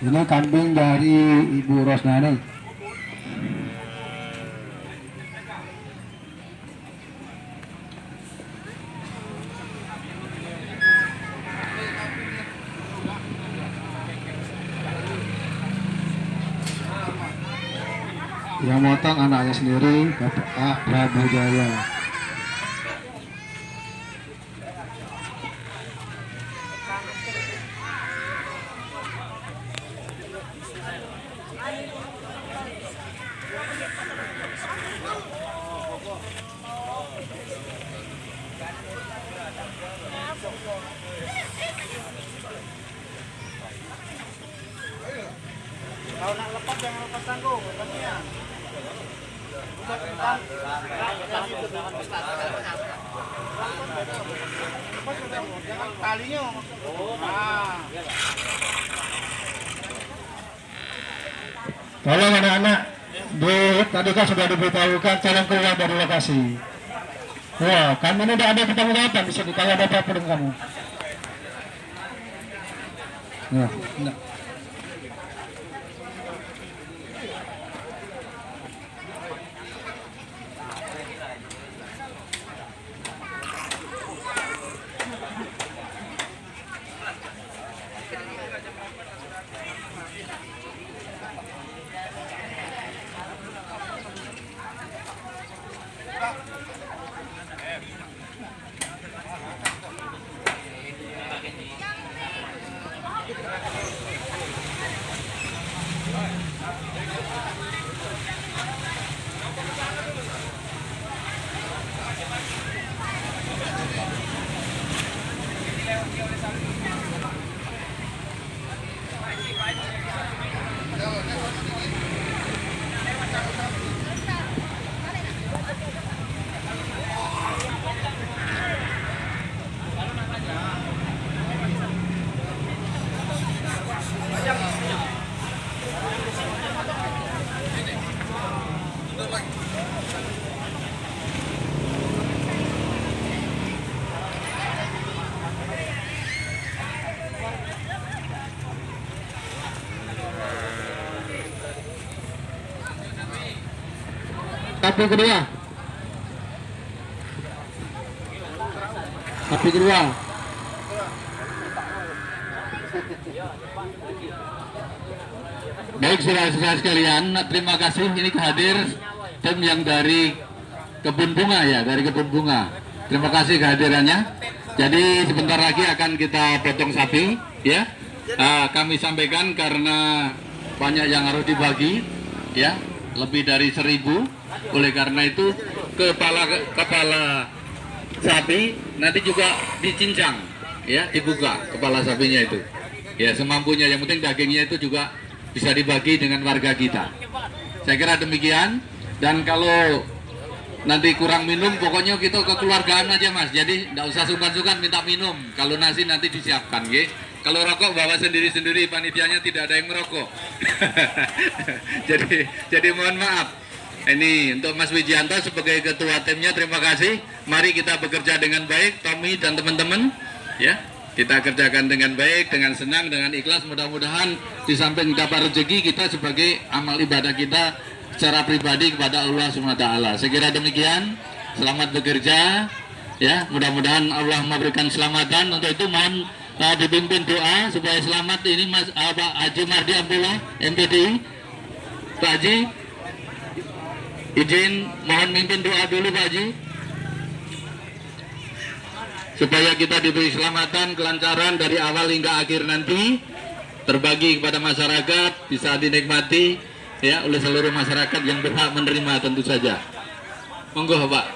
Ini kambing dari Ibu Rosnani. Yang motong anaknya sendiri, Bapak Prabu Jaya. Kalau nak lepas jangan lepas tanggung, lepasnya. Jangan talinya. Tolong anak-anak, tadi kan sudah diberitahukan tolong keluar dari lokasi. Wah, kamu ini tidak ada pertanggung-jawaban, bisa ditanya Bapak dengan kamu. Nah, enggak. Sapi kedua. Sapi kedua. Baik saudara-saudara sekalian, terima kasih ini hadir tim yang dari kebun bunga ya, dari kebun bunga. Terima kasih kehadirannya. Jadi sebentar lagi akan kita potong sapi ya. Kami sampaikan karena banyak yang harus dibagi ya, lebih dari 1000. Oleh karena itu kepala sapi nanti juga dicincang ya, dibuka kepala sapinya itu ya semampunya, yang penting dagingnya itu juga bisa dibagi dengan warga kita. Saya kira demikian. Dan kalau nanti kurang minum, pokoknya kita kekeluargaan aja Mas, jadi tidak usah sungkan-sungkan minta minum. Kalau nasi nanti disiapkan ya. Kalau rokok bawa sendiri-sendiri, panitianya tidak ada yang merokok. jadi mohon maaf. Ini untuk Mas Wijianto sebagai ketua timnya, terima kasih. Mari kita bekerja dengan baik, Tommy dan teman-teman ya. Kita kerjakan dengan baik, dengan senang, dengan ikhlas. Mudah-mudahan di samping dapat rezeki, kita sebagai amal ibadah kita secara pribadi kepada Allah SWT. Saya kira demikian. Selamat bekerja ya. Mudah-mudahan Allah memberikan keselamatan. Untuk itu mohon dipimpin doa supaya selamat ini Mas Pak Haji Mardi Abdullah MPDI. Pak Haji, izin mohon mimpin doa dulu Pak Haji, supaya kita diberi keselamatan, kelancaran dari awal hingga akhir nanti, terbagi kepada masyarakat, bisa dinikmati ya oleh seluruh masyarakat yang berhak menerima tentu saja. Monggo Pak.